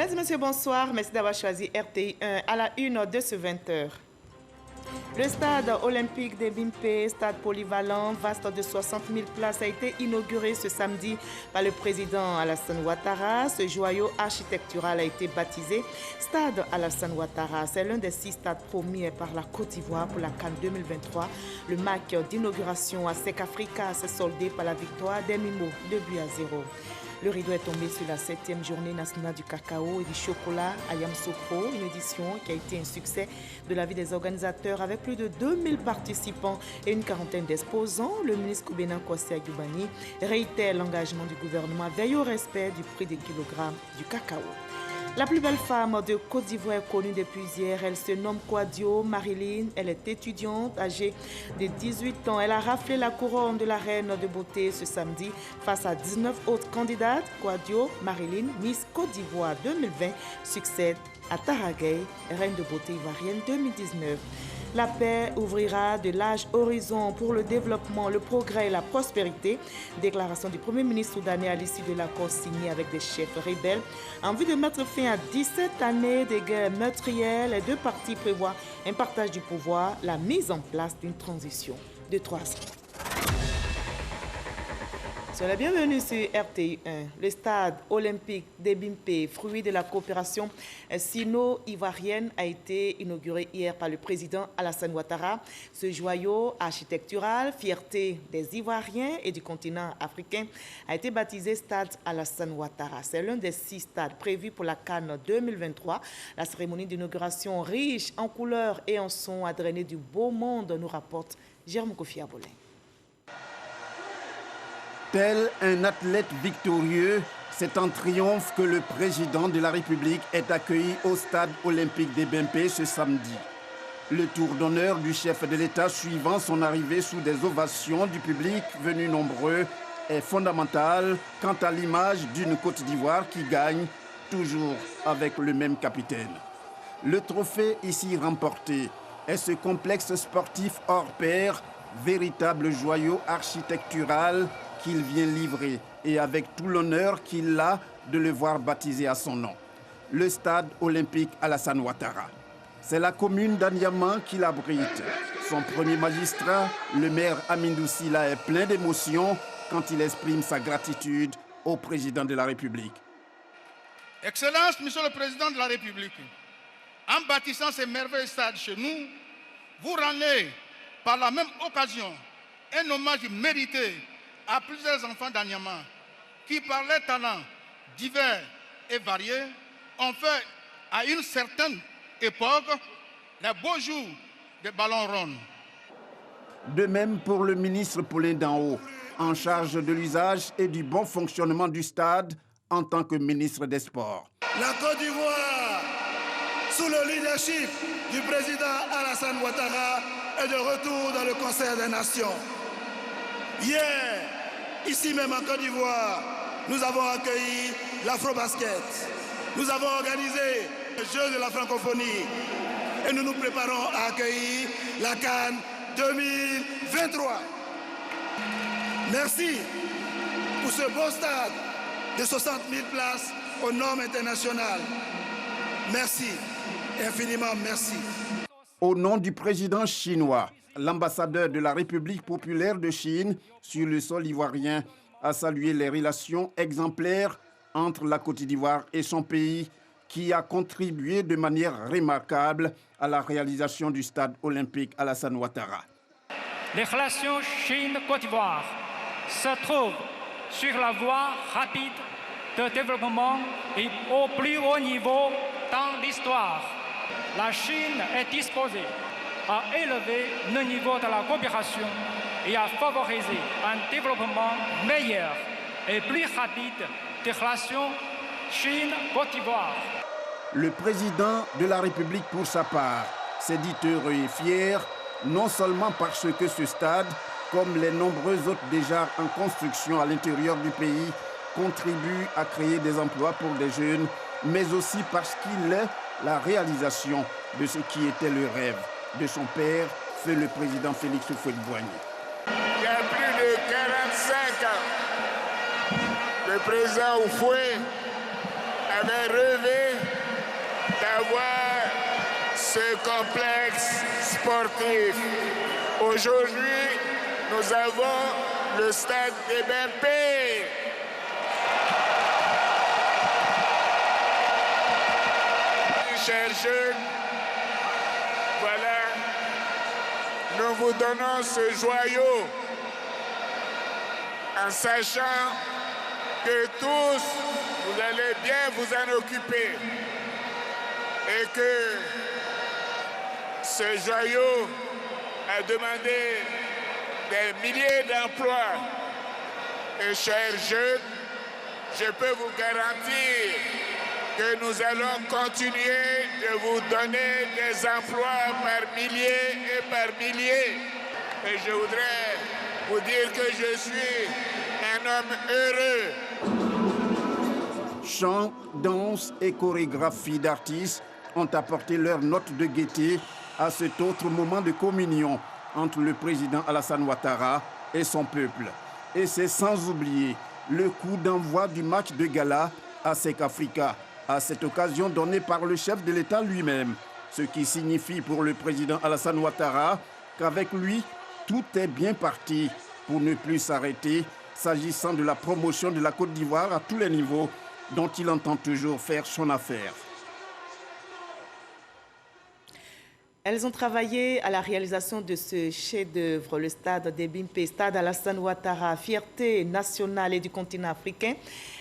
Mesdames et messieurs, bonsoir. Merci d'avoir choisi RTI 1 à la une de ce 20h. Le stade olympique de Bimpe, stade polyvalent, vaste de 60 000 places, a été inauguré ce samedi par le président Alassane Ouattara. Ce joyau architectural a été baptisé Stade Alassane Ouattara. C'est l'un des 6 stades promis par la Côte d'Ivoire pour la CAN 2023. Le match d'inauguration à SEC Africa s'est soldé par la victoire des Mimos, 2-0. Le rideau est tombé sur la 7e journée nationale du cacao et du chocolat à Yamoussoukro, une édition qui a été un succès de la vie des organisateurs avec plus de 2000 participants et une quarantaine d'exposants. Le ministre Koubena Kossi Ayoubani réitère l'engagement du gouvernement veille au respect du prix des kilogrammes du cacao. La plus belle femme de Côte d'Ivoire est connue depuis hier. Elle se nomme Kouadio Marilyn. Elle est étudiante âgée de 18 ans. Elle a raflé la couronne de la reine de beauté ce samedi face à 19 autres candidates. Kouadio Marilyn, Miss Côte d'Ivoire 2020, succède à Taragay, reine de beauté ivoirienne 2019. La paix ouvrira de larges horizons pour le développement, le progrès et la prospérité. Déclaration du Premier ministre soudanais à l'issue de l'accord signé avec des chefs rebelles. En vue de mettre fin à 17 années de guerre meurtrière, les deux partis prévoient un partage du pouvoir, la mise en place d'une transition de 3 ans. Soyez la bienvenue sur RTI 1. Le stade olympique de Bimpe, fruit de la coopération sino-ivoirienne, a été inauguré hier par le président Alassane Ouattara. Ce joyau architectural, fierté des Ivoiriens et du continent africain, a été baptisé Stade Alassane Ouattara. C'est l'un des 6 stades prévus pour la CAN 2023. La cérémonie d'inauguration riche en couleurs et en sons a drainé du beau monde, nous rapporte Jérôme Kofi Abolin. Tel un athlète victorieux, c'est en triomphe que le président de la République est accueilli au stade olympique de Bimpe ce samedi. Le tour d'honneur du chef de l'État suivant son arrivée sous des ovations du public venu nombreux est fondamental quant à l'image d'une Côte d'Ivoire qui gagne, toujours avec le même capitaine. Le trophée ici remporté est ce complexe sportif hors pair, véritable joyau architectural qu'il vient livrer et avec tout l'honneur qu'il a de le voir baptisé à son nom. Le stade olympique Alassane Ouattara. C'est la commune d'Anyama qui l'abrite. Son premier magistrat, le maire Amindou Sila, est plein d'émotion quand il exprime sa gratitude au président de la République. Excellence, Monsieur le Président de la République, en bâtissant ces merveilleux stades chez nous, vous rendez par la même occasion un hommage mérité à plusieurs enfants d'Anyama qui, par leurs talents divers et variés, ont fait à une certaine époque les beaux jours des ballons ronds. De même pour le ministre Paulin Danho, en charge de l'usage et du bon fonctionnement du stade en tant que ministre des Sports. La Côte d'Ivoire, sous le leadership du président Alassane Ouattara, est de retour dans le concert des nations. Hier, ici même en Côte d'Ivoire, nous avons accueilli l'Afro-Basket. Nous avons organisé les Jeux de la francophonie et nous nous préparons à accueillir la CAN 2023. Merci pour ce beau stade de 60 000 places aux normes internationales. Merci, infiniment merci. Au nom du président chinois, l'ambassadeur de la République populaire de Chine sur le sol ivoirien a salué les relations exemplaires entre la Côte d'Ivoire et son pays qui a contribué de manière remarquable à la réalisation du stade olympique Alassane Ouattara. Les relations Chine-Côte d'Ivoire se trouvent sur la voie rapide de développement et au plus haut niveau dans l'histoire. La Chine est disposée à élever le niveau de la coopération et à favoriser un développement meilleur et plus rapide des relations Chine-Côte d'Ivoire. Le président de la République, pour sa part, s'est dit heureux et fier, non seulement parce que ce stade, comme les nombreux autres déjà en construction à l'intérieur du pays, contribue à créer des emplois pour des jeunes, mais aussi parce qu'il est la réalisation de ce qui était le rêve de son père, feu le président Félix Houphouët-Boigny. Il y a plus de 45 ans, le président Houphouët avait rêvé avoir ce complexe sportif. Aujourd'hui, nous avons le stade des BMP. Chers jeunes, voilà, nous vous donnons ce joyau en sachant que tous, vous allez bien vous en occuper et que ce joyau a demandé des milliers d'emplois. Et chers jeunes, je peux vous garantir que nous allons continuer de vous donner des emplois par milliers et par milliers. Et je voudrais vous dire que je suis un homme heureux. Chants, danses et chorégraphies d'artistes ont apporté leur note de gaieté à cet autre moment de communion entre le président Alassane Ouattara et son peuple. Et c'est sans oublier le coup d'envoi du match de gala à SEC Africa, à cette occasion donnée par le chef de l'État lui-même. Ce qui signifie pour le président Alassane Ouattara qu'avec lui, tout est bien parti pour ne plus s'arrêter s'agissant de la promotion de la Côte d'Ivoire à tous les niveaux dont il entend toujours faire son affaire. Elles ont travaillé à la réalisation de ce chef-d'œuvre, le stade des Bimpe, stade Alassane Ouattara, fierté nationale et du continent africain.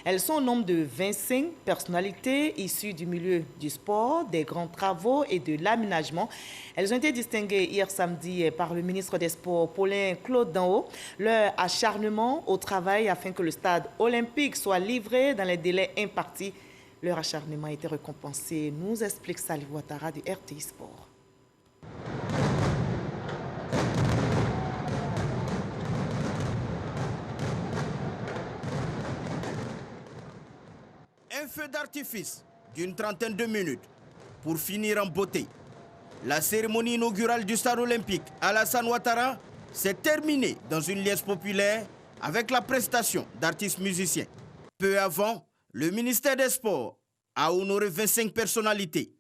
Elles sont au nombre de 25 personnalités issues du milieu du sport, des grands travaux et de l'aménagement. Elles ont été distinguées hier samedi par le ministre des Sports, Paulin Claude Danho. Leur acharnement au travail afin que le stade olympique soit livré dans les délais impartis. Leur acharnement a été récompensé, nous explique Salif Ouattara du RTI Sport. Un feu d'artifice d'une trentaine de minutes pour finir en beauté. La cérémonie inaugurale du stade olympique Alassane Ouattara s'est terminée dans une liesse populaire avec la prestation d'artistes musiciens. Peu avant, le ministère des Sports a honoré 25 personnalités.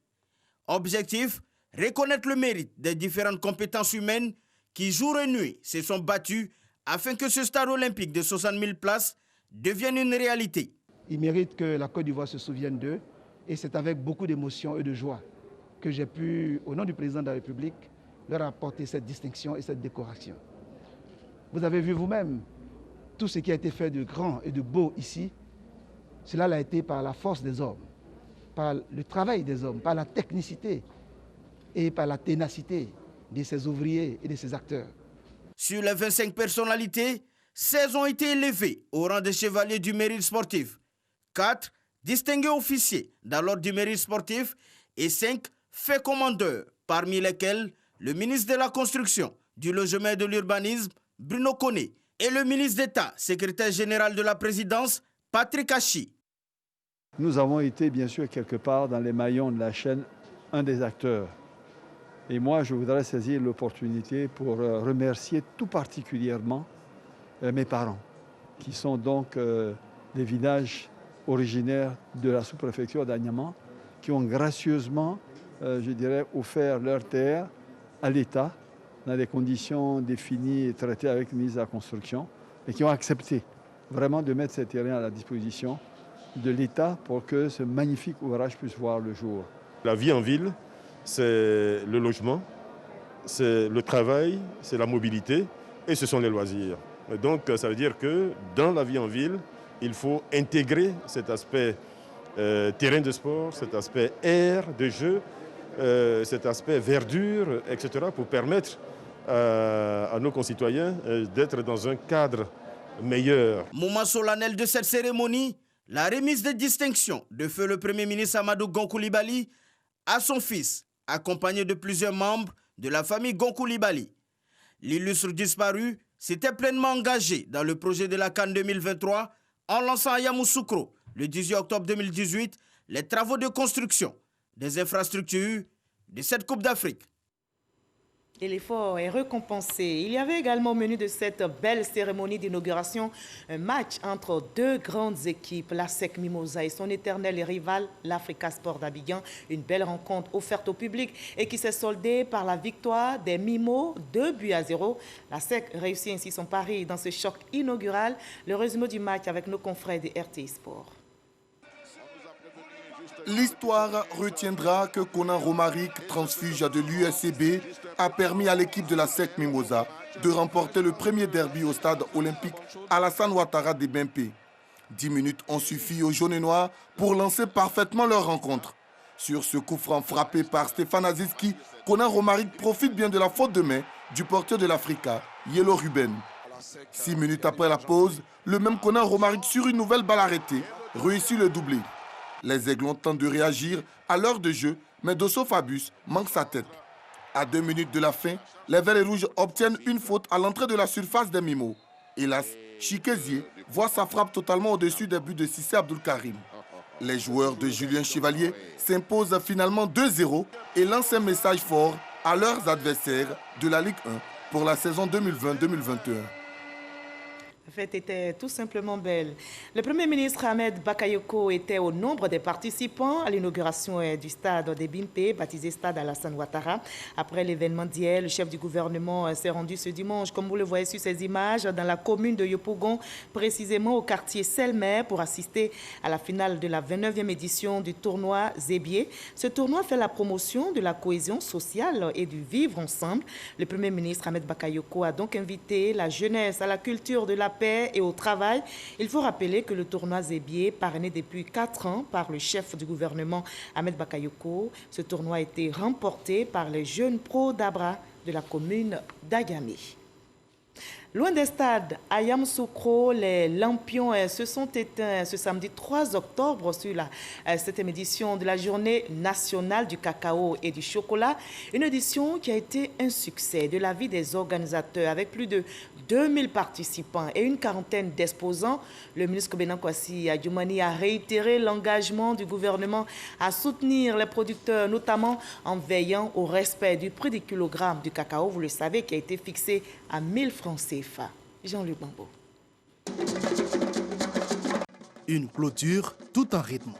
Objectif, reconnaître le mérite des différentes compétences humaines qui, jour et nuit, se sont battues afin que ce stade olympique de 60 000 places devienne une réalité. Ils méritent que la Côte d'Ivoire se souvienne d'eux et c'est avec beaucoup d'émotion et de joie que j'ai pu, au nom du président de la République, leur apporter cette distinction et cette décoration. Vous avez vu vous-même tout ce qui a été fait de grand et de beau ici. Cela l'a été par la force des hommes, par le travail des hommes, par la technicité et par la ténacité de ces ouvriers et de ces acteurs. Sur les 25 personnalités, 16 ont été élevés au rang de chevaliers du mérite sportif, 4 distingués officiers dans l'ordre du mérite sportif et 5 faits commandeurs, parmi lesquels le ministre de la Construction, du Logement et de l'Urbanisme, Bruno Koné, et le ministre d'État, secrétaire général de la présidence, Patrick Hachi. Nous avons été bien sûr quelque part dans les maillons de la chaîne, un des acteurs. Et moi, je voudrais saisir l'opportunité pour remercier tout particulièrement mes parents, qui sont donc des villages originaires de la sous-préfecture d'Agnaman, qui ont gracieusement, je dirais, offert leur terre à l'État, dans des conditions définies et traitées avec le ministre de la Construction, et qui ont accepté vraiment de mettre ces terrains à la disposition de l'État pour que ce magnifique ouvrage puisse voir le jour. La vie en ville, c'est le logement, c'est le travail, c'est la mobilité et ce sont les loisirs. Et donc ça veut dire que dans la vie en ville, il faut intégrer cet aspect terrain de sport, cet aspect air de jeu, cet aspect verdure, etc. pour permettre à nos concitoyens d'être dans un cadre meilleur. Moment solennel de cette cérémonie, la remise des distinctions de feu le Premier ministre Amadou Gon Coulibaly à son fils, accompagné de plusieurs membres de la famille Gon Coulibaly. L'illustre disparu s'était pleinement engagé dans le projet de la CAN 2023 en lançant à Yamoussoukro, le 18 octobre 2018, les travaux de construction des infrastructures de cette Coupe d'Afrique. Et l'effort est récompensé. Il y avait également au menu de cette belle cérémonie d'inauguration un match entre deux grandes équipes, la SEC Mimosa et son éternel rival, l'Africa Sport d'Abidjan. Une belle rencontre offerte au public et qui s'est soldée par la victoire des Mimos, 2-0. La SEC réussit ainsi son pari dans ce choc inaugural. Le résumé du match avec nos confrères de RTI Sport. L'histoire retiendra que Konan Romaric, transfuge de l'USCB, a permis à l'équipe de la SEC Mimosa de remporter le premier derby au stade olympique Alassane Ouattara de Bempé. 10 minutes ont suffi aux jaunes et noirs pour lancer parfaitement leur rencontre. Sur ce coup franc frappé par Stéphane Aziski, Konan Romaric profite bien de la faute de main du porteur de l'Africa, Yelo Ruben. 6 minutes après la pause, le même Konan Romaric sur une nouvelle balle arrêtée réussit le doublé. Les Aiglons tentent de réagir à l'heure de jeu, mais Dosso Fabius manque sa tête. À 2 minutes de la fin, les Verts et Rouges obtiennent une faute à l'entrée de la surface des Mimos. Hélas, Chikézié voit sa frappe totalement au-dessus des buts de Cissé Abdul Karim. Les joueurs de Julien Chevalier s'imposent finalement 2-0 et lancent un message fort à leurs adversaires de la Ligue 1 pour la saison 2020-2021. La fête était tout simplement belle. Le Premier ministre Ahmed Bakayoko était au nombre des participants à l'inauguration du stade de Bimpe, baptisé stade Alassane Ouattara. Après l'événement d'hier, le chef du gouvernement s'est rendu ce dimanche, comme vous le voyez sur ces images, dans la commune de Yopougon, précisément au quartier Selmer, pour assister à la finale de la 29e édition du tournoi Zébier. Ce tournoi fait la promotion de la cohésion sociale et du vivre ensemble. Le Premier ministre Ahmed Bakayoko a donc invité la jeunesse à la culture de la paix et au travail. Il faut rappeler que le tournoi Zébier, parrainé depuis 4 ans par le chef du gouvernement Ahmed Bakayoko, ce tournoi a été remporté par les jeunes pros d'Abra de la commune d'Agamé. Loin des stades, à Yamoussoukro, les lampions se sont éteints ce samedi 3 octobre sur la 7e édition de la Journée nationale du cacao et du chocolat. Une édition qui a été un succès de l'avis des organisateurs avec plus de 2000 participants et une quarantaine d'exposants. Le ministre Kobenan Kwasi Adjoumani a réitéré l'engagement du gouvernement à soutenir les producteurs, notamment en veillant au respect du prix du kilogramme du cacao, vous le savez, qui a été fixé à 1000 francs CFA. Jean-Luc Bambo. Une clôture tout en rythme.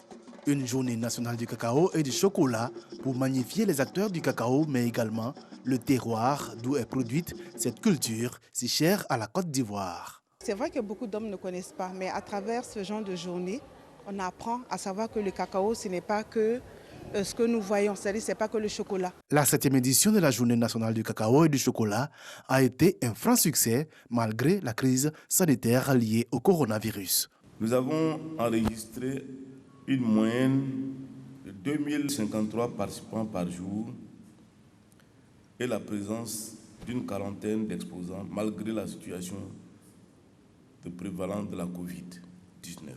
Une journée nationale du cacao et du chocolat pour magnifier les acteurs du cacao, mais également le terroir d'où est produite cette culture si chère à la Côte d'Ivoire. C'est vrai que beaucoup d'hommes ne connaissent pas, mais à travers ce genre de journée, on apprend à savoir que le cacao, ce n'est pas que ce que nous voyons, c'est-à-dire ce n'est pas que le chocolat. La 7e édition de la Journée nationale du cacao et du chocolat a été un franc succès malgré la crise sanitaire liée au coronavirus. Nous avons enregistré une moyenne de 2053 participants par jour et la présence d'une quarantaine d'exposants malgré la situation de prévalence de la Covid-19.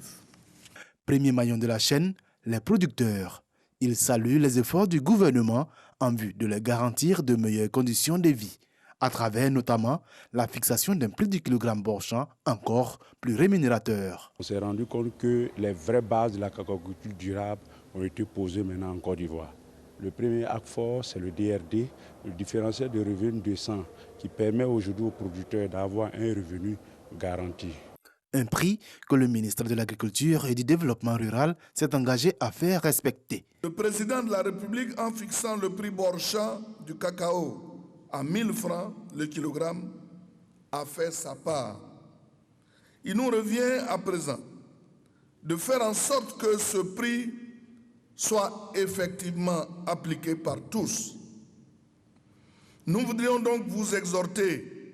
Premier maillon de la chaîne, les producteurs. Ils saluent les efforts du gouvernement en vue de leur garantir de meilleures conditions de vie, à travers notamment la fixation d'un prix du kilogramme borchamp encore plus rémunérateur. On s'est rendu compte que les vraies bases de la cacaoculture durable ont été posées maintenant en Côte d'Ivoire. Le premier acte fort, c'est le DRD, le différentiel de revenu décent, qui permet aujourd'hui aux producteurs d'avoir un revenu garanti. Un prix que le ministre de l'Agriculture et du Développement rural s'est engagé à faire respecter. Le président de la République, en fixant le prix borchamp du cacao à 1000 francs le kilogramme, a fait sa part. Il nous revient à présent de faire en sorte que ce prix soit effectivement appliqué par tous. Nous voudrions donc vous exhorter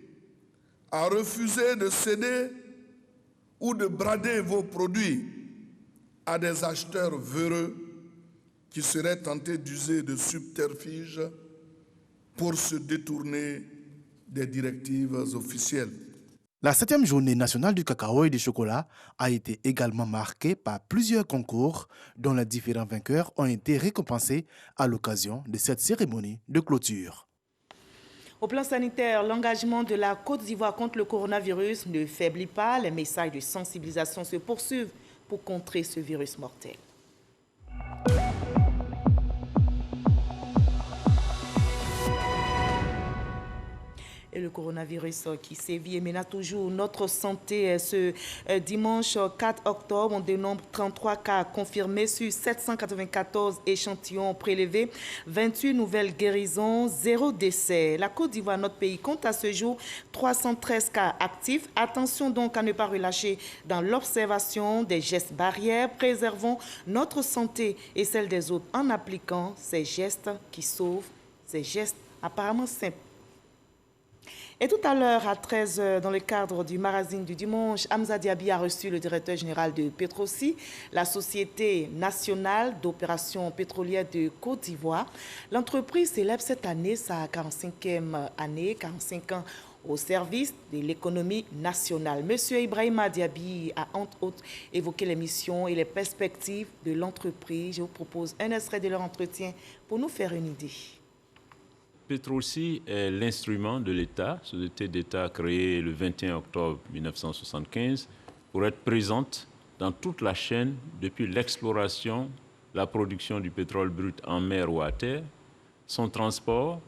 à refuser de céder ou de brader vos produits à des acheteurs véreux qui seraient tentés d'user de subterfuges pour se détourner des directives officielles. La 7e journée nationale du cacao et du chocolat a été également marquée par plusieurs concours dont les différents vainqueurs ont été récompensés à l'occasion de cette cérémonie de clôture. Au plan sanitaire, l'engagement de la Côte d'Ivoire contre le coronavirus ne faiblit pas. Les messages de sensibilisation se poursuivent pour contrer ce virus mortel. coronavirus qui sévit et menace toujours notre santé. Ce dimanche 4 octobre, on dénombre 33 cas confirmés sur 794 échantillons prélevés, 28 nouvelles guérisons, 0 décès. La Côte d'Ivoire, notre pays, compte à ce jour 313 cas actifs. Attention donc à ne pas relâcher dans l'observation des gestes barrières. Préservons notre santé et celle des autres en appliquant ces gestes qui sauvent, ces gestes apparemment simple. Et tout à l'heure, à 13h, dans le cadre du magazine du dimanche, Hamza Diaby a reçu le directeur général de Petrosi, la Société nationale d'opération pétrolière de Côte d'Ivoire. L'entreprise célèbre cette année sa 45e année, 45 ans au service de l'économie nationale. Monsieur Ibrahima Diaby a entre autres évoqué les missions et les perspectives de l'entreprise. Je vous propose un extrait de leur entretien pour nous faire une idée. Petrosi est l'instrument de l'État, société d'État créée le 21 octobre 1975, pour être présente dans toute la chaîne depuis l'exploration, la production du pétrole brut en mer ou à terre, son transport,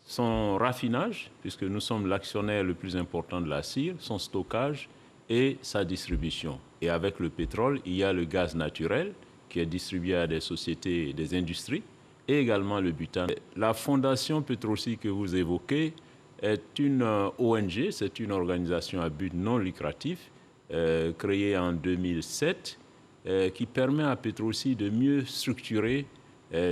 son raffinage, puisque nous sommes l'actionnaire le plus important de la CIR, son stockage et sa distribution. Et avec le pétrole, il y a le gaz naturel qui est distribué à des sociétés et des industries, et également le butane. La fondation Petrosi que vous évoquez est une ONG, c'est une organisation à but non lucratif créée en 2007 qui permet à Petrosi de mieux structurer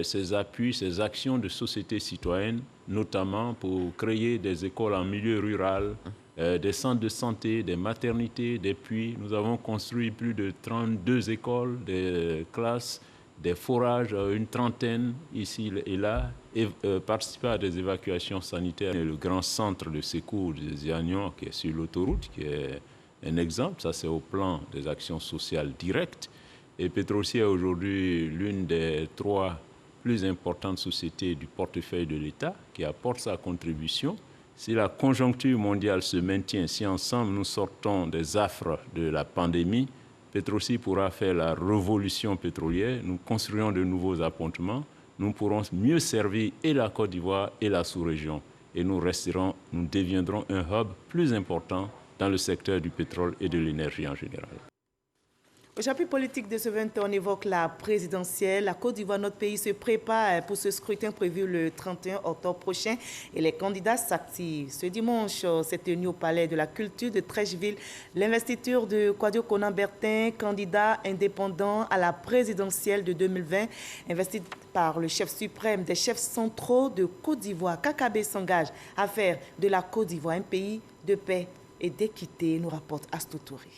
ses appuis, ses actions de société citoyenne, notamment pour créer des écoles en milieu rural, des centres de santé, des maternités, des puits. Nous avons construit plus de 32 écoles, des classes, des forages, une trentaine ici et là, et participer à des évacuations sanitaires. Le grand centre de secours des Iagnon, qui est sur l'autoroute, qui est un exemple, ça c'est au plan des actions sociales directes. Et Petrosi est aujourd'hui l'une des 3 plus importantes sociétés du portefeuille de l'État qui apporte sa contribution. Si la conjoncture mondiale se maintient, si ensemble nous sortons des affres de la pandémie, Petrosi pourra faire la révolution pétrolière, nous construirons de nouveaux appontements, nous pourrons mieux servir et la Côte d'Ivoire et la sous-région. Et nous deviendrons un hub plus important dans le secteur du pétrole et de l'énergie en général. Au chapitre politique de ce 20 ans, on évoque la présidentielle. La Côte d'Ivoire, notre pays, se prépare pour ce scrutin prévu le 31 octobre prochain et les candidats s'activent. Ce dimanche, s'est tenu au Palais de la Culture de Treichville l'investiture de Kouadio Konan Bertin, candidat indépendant à la présidentielle de 2020, investi par le chef suprême des chefs centraux de Côte d'Ivoire. KKB s'engage à faire de la Côte d'Ivoire un pays de paix et d'équité, nous rapporte Astou Touré.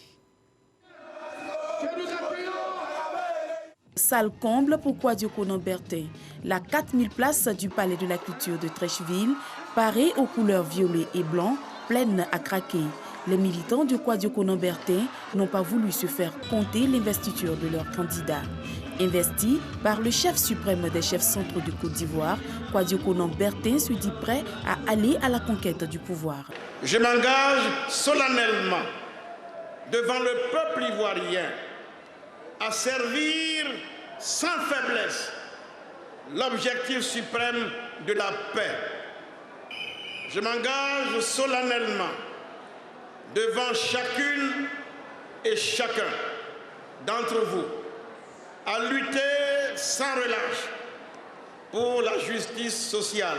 Salle comble pour Kouadio Konan Bertin. La 4000 places du Palais de la Culture de Treichville, parée aux couleurs violet et blanc, pleine à craquer. Les militants de Kouadio Konan Bertin n'ont pas voulu se faire compter l'investiture de leur candidat. Investi par le chef suprême des chefs centraux de Côte d'Ivoire, Kouadio Konan Bertin se dit prêt à aller à la conquête du pouvoir. Je m'engage solennellement devant le peuple ivoirien à servir sans faiblesse l'objectif suprême de la paix. Je m'engage solennellement devant chacune et chacun d'entre vous à lutter sans relâche pour la justice sociale.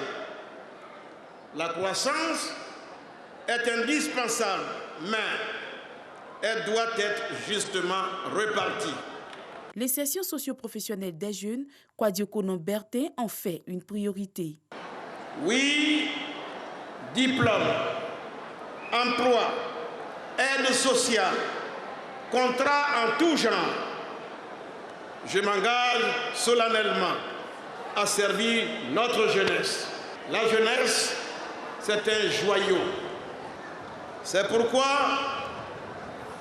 La croissance est indispensable, mais elle doit être justement repartie. Les sessions socio-professionnelles des jeunes, Kouadio Konan Bertin en fait une priorité. Oui, diplôme, emploi, aide sociale, contrat en tout genre. Je m'engage solennellement à servir notre jeunesse. La jeunesse, c'est un joyau. C'est pourquoi,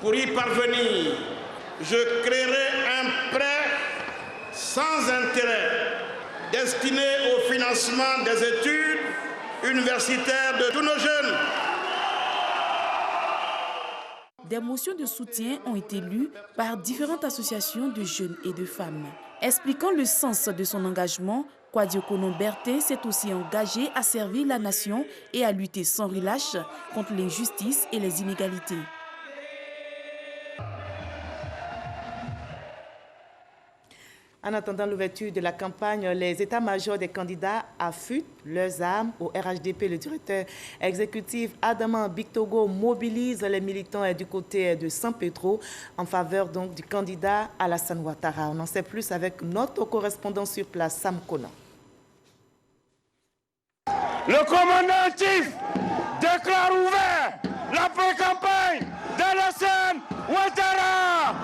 pour y parvenir, je créerai un prêt sans intérêt destiné au financement des études universitaires de tous nos jeunes. Des motions de soutien ont été lues par différentes associations de jeunes et de femmes. Expliquant le sens de son engagement, Kouadio Konon Berté s'est aussi engagé à servir la nation et à lutter sans relâche contre l'injustice et les inégalités. En attendant l'ouverture de la campagne, les états-majors des candidats affûtent leurs armes. Au RHDP, le directeur exécutif Adama Bictogo mobilise les militants du côté de San Pedro en faveur donc du candidat Alassane Ouattara. On en sait plus avec notre correspondant sur place, Sam Konan. Le commandant en chef déclare ouvert la pré-campagne d'Alassane Ouattara.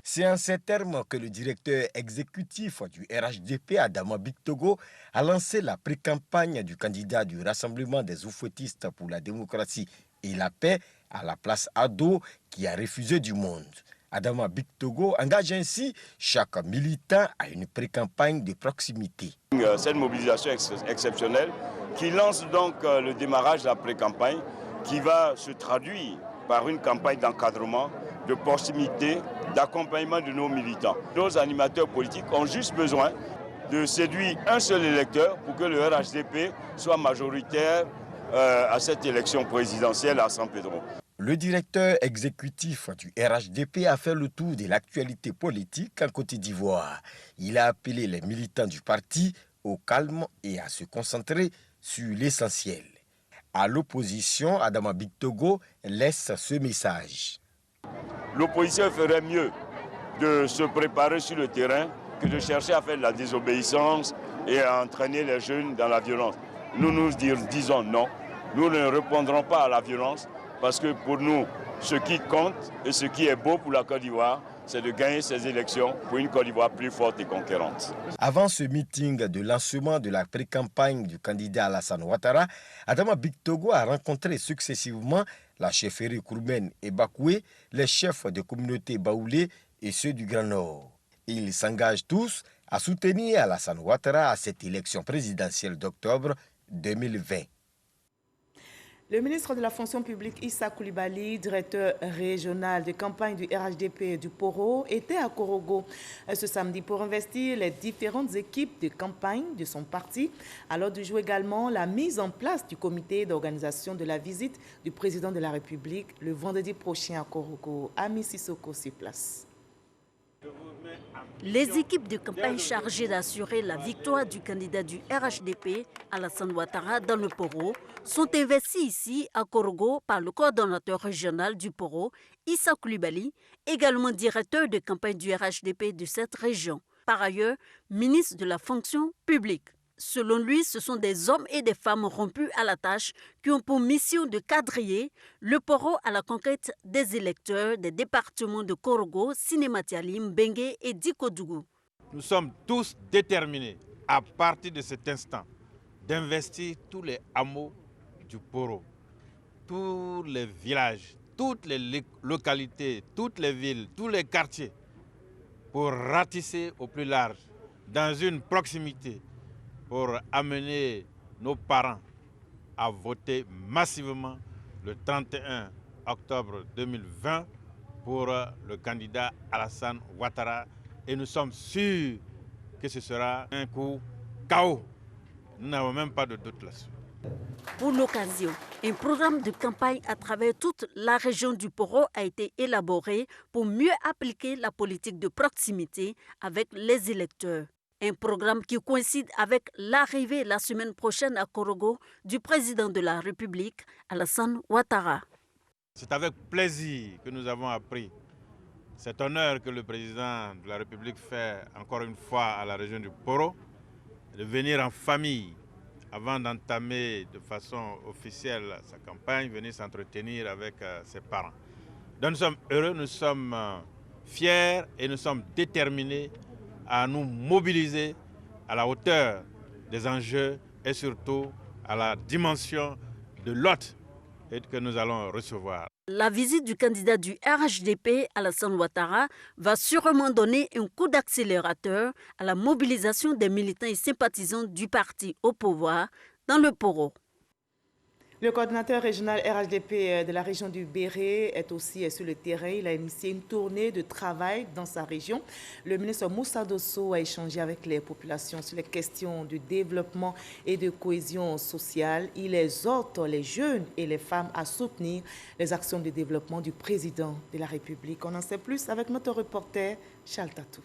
C'est en ces termes que le directeur exécutif du RHDP, Adama Bictogo, a lancé la pré-campagne du candidat du Rassemblement des oufouettistes pour la démocratie et la paix à la place Ado, qui a refusé du monde. Adama Bictogo engage ainsi chaque militant à une pré-campagne de proximité. C'est une mobilisation exceptionnelle qui lance donc le démarrage de la pré-campagne qui va se traduire par une campagne d'encadrement, de proximité, d'accompagnement de nos militants. Nos animateurs politiques ont juste besoin de séduire un seul électeur pour que le RHDP soit majoritaire à cette élection présidentielle à San Pedro. Le directeur exécutif du RHDP a fait le tour de l'actualité politique en Côte d'Ivoire. Il a appelé les militants du parti au calme et à se concentrer sur l'essentiel. À l'opposition, Adama Bictogo laisse ce message. L'opposition ferait mieux de se préparer sur le terrain que de chercher à faire de la désobéissance et à entraîner les jeunes dans la violence. Nous disons non, nous ne répondrons pas à la violence parce que pour nous, ce qui compte et ce qui est beau pour la Côte d'Ivoire, c'est de gagner ces élections pour une Côte d'Ivoire plus forte et conquérante. Avant ce meeting de lancement de la pré-campagne du candidat Alassane Ouattara, Adama Bictogo a rencontré successivement la chefferie Kouroumen et Bakoué, les chefs de communauté baoulés et ceux du Grand Nord. Ils s'engagent tous à soutenir Alassane Ouattara à cette élection présidentielle d'octobre 2020. Le ministre de la fonction publique Issa Coulibaly, directeur régional de campagne du RHDP du Poro, était à Korogo ce samedi pour investir les différentes équipes de campagne de son parti. À l'ordre du jour également, la mise en place du comité d'organisation de la visite du président de la République le vendredi prochain à Korogo. Ami Sissoko sur place. Les équipes de campagne chargées d'assurer la victoire du candidat du RHDP, Alassane Ouattara, dans le Poro, sont investies ici à Korogo par le coordonnateur régional du Poro, Issa Coulibaly, également directeur de campagne du RHDP de cette région. Par ailleurs, ministre de la fonction publique. Selon lui, ce sont des hommes et des femmes rompus à la tâche qui ont pour mission de quadriller le Poro à la conquête des électeurs des départements de Korogo, Sinématiali, Mbengue et Dikodougou. Nous sommes tous déterminés, à partir de cet instant, d'investir tous les hameaux du Poro, tous les villages, toutes les localités, toutes les villes, tous les quartiers, pour ratisser au plus large, dans une proximité, pour amener nos parents à voter massivement le 31 octobre 2020 pour le candidat Alassane Ouattara. Et nous sommes sûrs que ce sera un coup KO. Nous n'avons même pas de doute là-dessus. Pour l'occasion, un programme de campagne à travers toute la région du Poro a été élaboré pour mieux appliquer la politique de proximité avec les électeurs. Un programme qui coïncide avec l'arrivée la semaine prochaine à Korogo du président de la République, Alassane Ouattara. C'est avec plaisir que nous avons appris cet honneur que le président de la République fait encore une fois à la région du Poro, de venir en famille avant d'entamer de façon officielle sa campagne, venir s'entretenir avec ses parents. Donc nous sommes heureux, nous sommes fiers et nous sommes déterminés à nous mobiliser à la hauteur des enjeux et surtout à la dimension de l'hôte que nous allons recevoir. La visite du candidat du RHDP, Alassane Ouattara, va sûrement donner un coup d'accélérateur à la mobilisation des militants et sympathisants du parti au pouvoir dans le Poro. Le coordinateur régional RHDP de la région du Béret est aussi sur le terrain. Il a initié une tournée de travail dans sa région. Le ministre Moussa Dosso a échangé avec les populations sur les questions de développement et de cohésion sociale. Il exhorte les jeunes et les femmes à soutenir les actions de développement du président de la République. On en sait plus avec notre reporter Charles Tatou.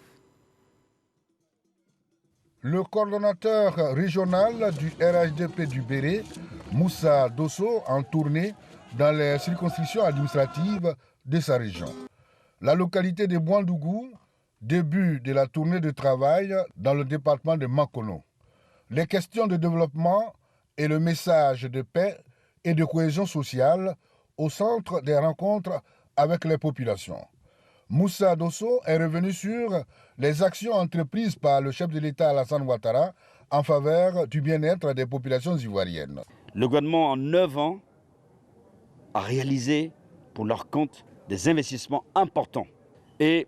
Le coordonnateur régional du RHDP du Béret, Moussa Dosso, en tournée dans les circonscriptions administratives de sa région. La localité de Bouandougou, début de la tournée de travail dans le département de Makono. Les questions de développement et le message de paix et de cohésion sociale au centre des rencontres avec les populations. Moussa Dosso est revenu sur les actions entreprises par le chef de l'État Alassane Ouattara en faveur du bien-être des populations ivoiriennes. Le gouvernement, en 9 ans, a réalisé pour leur compte des investissements importants et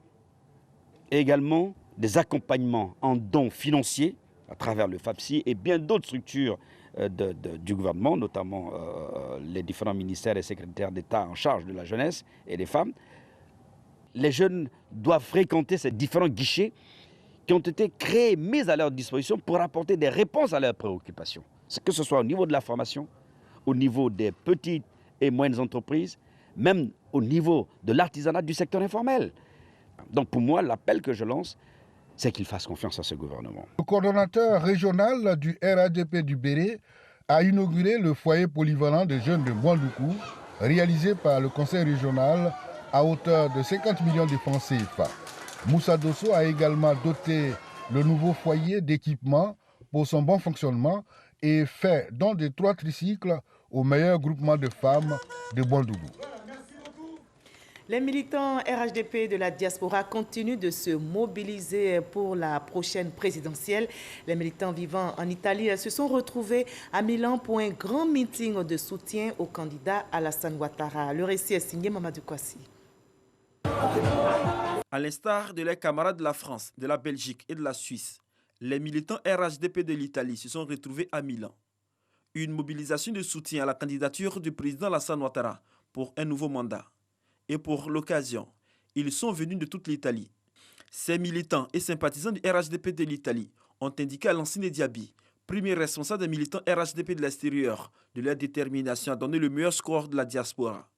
également des accompagnements en dons financiers à travers le FAPSI et bien d'autres structures du gouvernement, notamment les différents ministères et secrétaires d'État en charge de la jeunesse et des femmes. Les jeunes doivent fréquenter ces différents guichets qui ont été créés, mis à leur disposition pour apporter des réponses à leurs préoccupations. Que ce soit au niveau de la formation, au niveau des petites et moyennes entreprises, même au niveau de l'artisanat du secteur informel. Donc pour moi, l'appel que je lance, c'est qu'ils fassent confiance à ce gouvernement. Le coordonnateur régional du RHDP du Béret a inauguré le foyer polyvalent des jeunes de Bouandougou, réalisé par le conseil régional à hauteur de 50 millions de francs CFA. Moussa Dosso a également doté le nouveau foyer d'équipements pour son bon fonctionnement et fait don de 3 tricycles au meilleur groupement de femmes de Bouandougou. Les militants RHDP de la diaspora continuent de se mobiliser pour la prochaine présidentielle. Les militants vivant en Italie se sont retrouvés à Milan pour un grand meeting de soutien au candidat Alassane Ouattara. Le récit est signé Mamadou Kwasi. À l'instar de leurs camarades de la France, de la Belgique et de la Suisse, les militants RHDP de l'Italie se sont retrouvés à Milan. Une mobilisation de soutien à la candidature du président Alassane Ouattara pour un nouveau mandat. Et pour l'occasion, ils sont venus de toute l'Italie. Ces militants et sympathisants du RHDP de l'Italie ont indiqué à Lansine Diaby, premier responsable des militants RHDP de l'extérieur, de leur détermination à donner le meilleur score de la diaspora.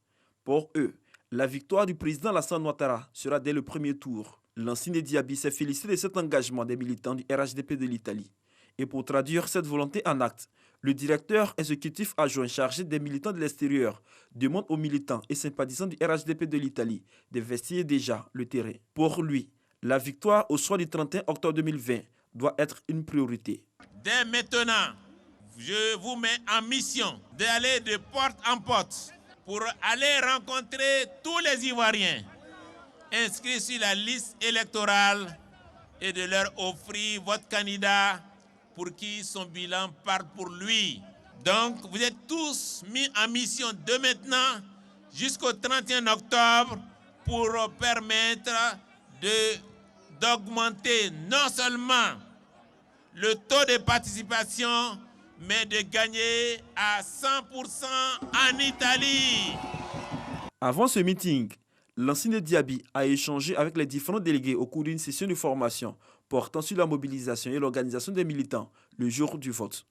Pour eux, la victoire du président Alassane Ouattara sera dès le premier tour. Lansine Diaby s'est félicité de cet engagement des militants du RHDP de l'Italie. Et pour traduire cette volonté en actes, le directeur exécutif adjoint chargé des militants de l'extérieur demande aux militants et sympathisants du RHDP de l'Italie d'investir déjà le terrain. Pour lui, la victoire au soir du 31 octobre 2020 doit être une priorité. Dès maintenant, je vous mets en mission d'aller de porte en porte pour aller rencontrer tous les Ivoiriens inscrits sur la liste électorale et de leur offrir votre candidat pour qui son bilan part pour lui. Donc, vous êtes tous mis en mission de maintenant jusqu'au 31 octobre pour permettre d'augmenter non seulement le taux de participation, mais de gagner à 100% en Italie. Avant ce meeting, Lansine Diaby a échangé avec les différents délégués au cours d'une session de formation portant sur la mobilisation et l'organisation des militants le jour du vote.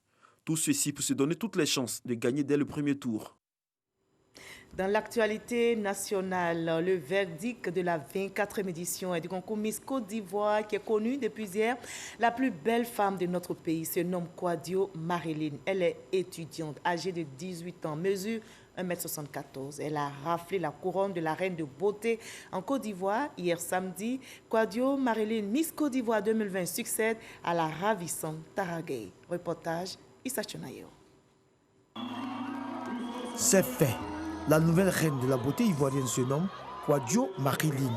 Tout ceci pour se donner toutes les chances de gagner dès le premier tour. Dans l'actualité nationale, le verdict de la 24e édition du concours Miss Côte d'Ivoire, qui est connue depuis hier, la plus belle femme de notre pays se nomme Kwadio Marilyn. Elle est étudiante, âgée de 18 ans, mesure 1,74 m. Elle a raflé la couronne de la reine de beauté en Côte d'Ivoire. Hier samedi, Kwadio Marilyn, Miss Côte d'Ivoire 2020, succède à la ravissante Tara Gueye. Reportage Issa Chonayo. C'est fait. La nouvelle reine de la beauté ivoirienne se nomme Kwadio Marilyn,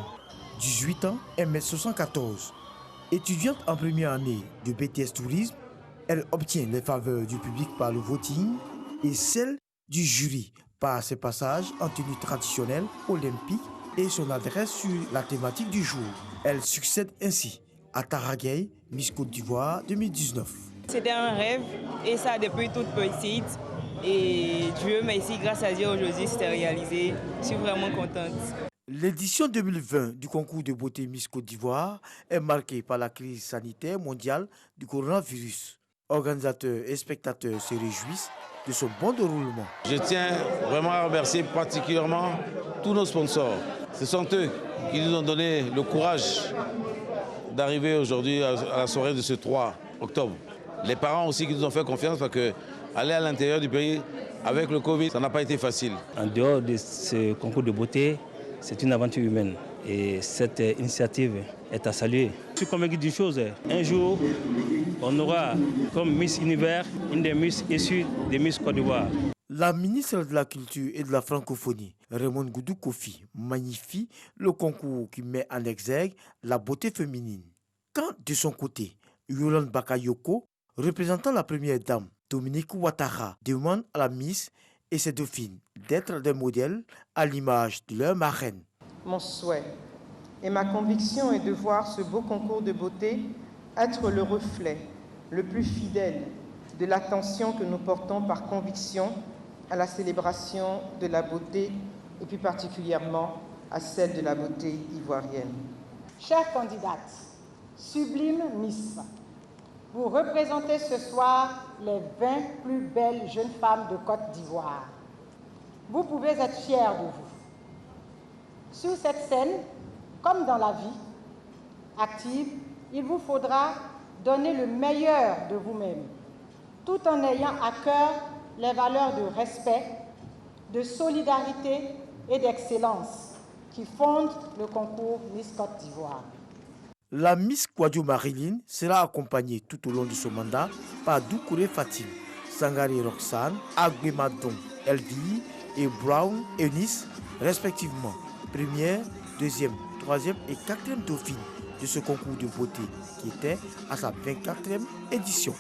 18 ans, 1,74 m. Étudiante en première année de BTS Tourisme, elle obtient les faveurs du public par le voting et celles du jury par ses passages en tenue traditionnelle olympique et son adresse sur la thématique du jour. Elle succède ainsi à Tara Gueye, Miss Côte d'Ivoire 2019. C'était un rêve et ça depuis toute petite. Et Dieu merci, grâce à Dieu aujourd'hui c'était réalisé. Je suis vraiment contente. L'édition 2020 du concours de beauté Miss Côte d'Ivoire est marquée par la crise sanitaire mondiale du coronavirus. Organisateurs et spectateurs se réjouissent de son bon déroulement. Je tiens vraiment à remercier particulièrement tous nos sponsors. Ce sont eux qui nous ont donné le courage d'arriver aujourd'hui à la soirée de ce 3 octobre. Les parents aussi qui nous ont fait confiance parce que aller à l'intérieur du pays avec le Covid, ça n'a pas été facile. En dehors de ce concours de beauté, c'est une aventure humaine et cette initiative est à saluer. Je suis convaincu d'une chose, un jour, on aura comme Miss Univers une des Miss issues des Miss Côte d'Ivoire. La ministre de la Culture et de la Francophonie, Raymond Goudou Kofi, magnifie le concours qui met en exergue la beauté féminine. Quand, de son côté, Yolande Bakayoko, représentant la première dame, Dominique Ouattara, demande à la Miss et ses dauphines d'être des modèles à l'image de leur marraine. Mon souhait et ma conviction est de voir ce beau concours de beauté être le reflet le plus fidèle de l'attention que nous portons par conviction à la célébration de la beauté et plus particulièrement à celle de la beauté ivoirienne. Chères candidates, sublime Miss, vous représentez ce soir les 20 plus belles jeunes femmes de Côte d'Ivoire. Vous pouvez être fiers de vous. Sur cette scène, comme dans la vie active, il vous faudra donner le meilleur de vous-même, tout en ayant à cœur les valeurs de respect, de solidarité et d'excellence qui fondent le concours Miss Côte d'Ivoire. La Miss Kouadio Marilyn sera accompagnée tout au long de son mandat par Doucouré Fatim, Sangari Roxane, Agbemadon Eldi et Brown Eunice, respectivement première, deuxième, troisième et quatrième dauphine de ce concours de beauté qui était à sa 24e édition.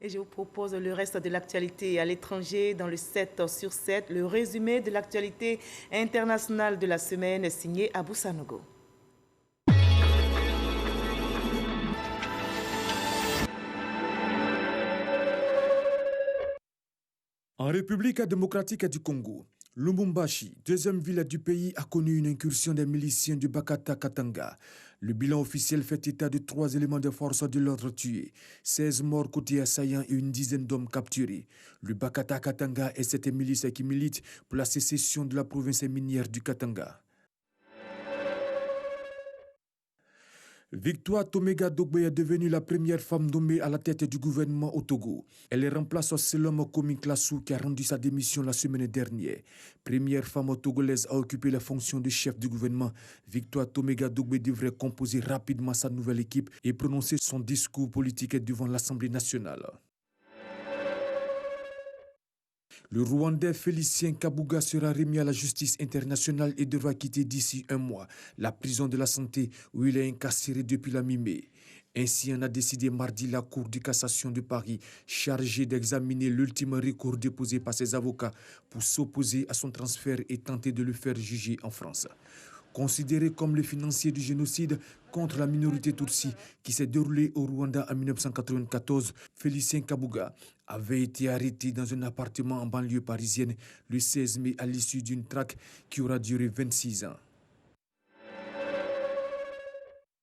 Et je vous propose le reste de l'actualité à l'étranger dans le 7 sur 7, le résumé de l'actualité internationale de la semaine signé Abou Sanogo. En République démocratique du Congo, Lubumbashi, deuxième ville du pays, a connu une incursion des miliciens du Bakata Katanga. Le bilan officiel fait état de 3 éléments de force de l'ordre tués, 16 morts côté assaillants et une dizaine d'hommes capturés. Le Bakata Katanga est cette milice qui milite pour la sécession de la province minière du Katanga. Victoire Tomega Dogbe est devenue la première femme nommée à la tête du gouvernement au Togo. Elle remplace Selom Komi Klassou qui a rendu sa démission la semaine dernière. Première femme togolaise à occuper la fonction de chef du gouvernement, Victoire Tomega Dogbe devrait composer rapidement sa nouvelle équipe et prononcer son discours politique devant l'Assemblée nationale. Le Rwandais Félicien Kabuga sera remis à la justice internationale et devra quitter d'ici un mois la prison de la santé où il est incarcéré depuis la mi-mai. Ainsi en a décidé mardi la Cour de cassation de Paris, chargée d'examiner l'ultime recours déposé par ses avocats pour s'opposer à son transfert et tenter de le faire juger en France. Considéré comme le financier du génocide contre la minorité Tutsi qui s'est déroulé au Rwanda en 1994, Félicien Kabuga avait été arrêté dans un appartement en banlieue parisienne le 16 mai à l'issue d'une traque qui aura duré 26 ans.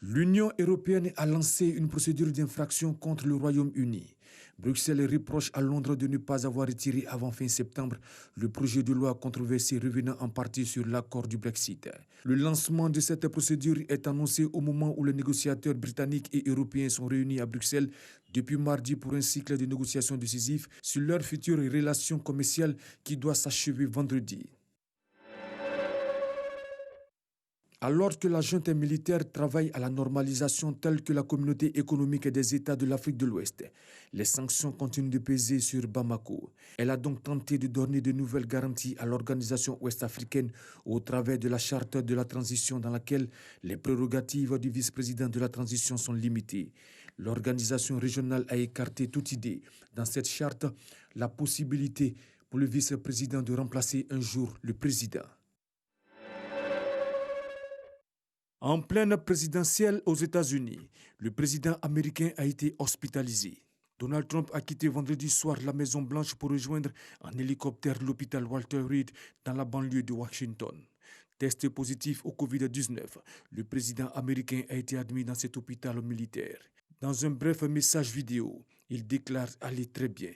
L'Union européenne a lancé une procédure d'infraction contre le Royaume-Uni. Bruxelles reproche à Londres de ne pas avoir retiré avant fin septembre le projet de loi controversé revenant en partie sur l'accord du Brexit. Le lancement de cette procédure est annoncé au moment où les négociateurs britanniques et européens sont réunis à Bruxelles depuis mardi pour un cycle de négociations décisifs sur leurs futures relations commerciales qui doit s'achever vendredi. Alors que la junte militaire travaille à la normalisation telle que la communauté économique des États de l'Afrique de l'Ouest, les sanctions continuent de peser sur Bamako. Elle a donc tenté de donner de nouvelles garanties à l'organisation ouest-africaine au travers de la charte de la transition dans laquelle les prérogatives du vice-président de la transition sont limitées. L'organisation régionale a écarté toute idée dans cette charte la possibilité pour le vice-président de remplacer un jour le président. En pleine présidentielle aux États-Unis, le président américain a été hospitalisé. Donald Trump a quitté vendredi soir la Maison-Blanche pour rejoindre en hélicoptère l'hôpital Walter Reed dans la banlieue de Washington. Testé positif au Covid-19, le président américain a été admis dans cet hôpital militaire. Dans un bref message vidéo, il déclare aller très bien.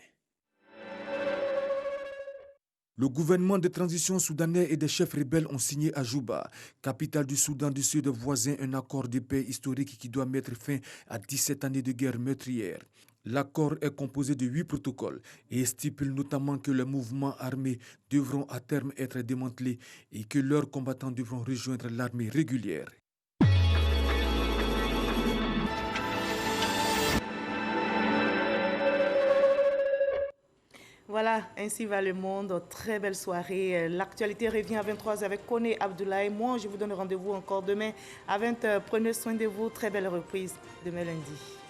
Le gouvernement de transition soudanais et des chefs rebelles ont signé à Juba, capitale du Soudan du Sud voisin, un accord de paix historique qui doit mettre fin à 17 années de guerre meurtrière. L'accord est composé de 8 protocoles et stipule notamment que les mouvements armés devront à terme être démantelés et que leurs combattants devront rejoindre l'armée régulière. Voilà, ainsi va le monde. Très belle soirée. L'actualité revient à 23h avec Koné Abdoulaye. Moi, je vous donne rendez-vous encore demain à 20h. Prenez soin de vous. Très belle reprise demain lundi.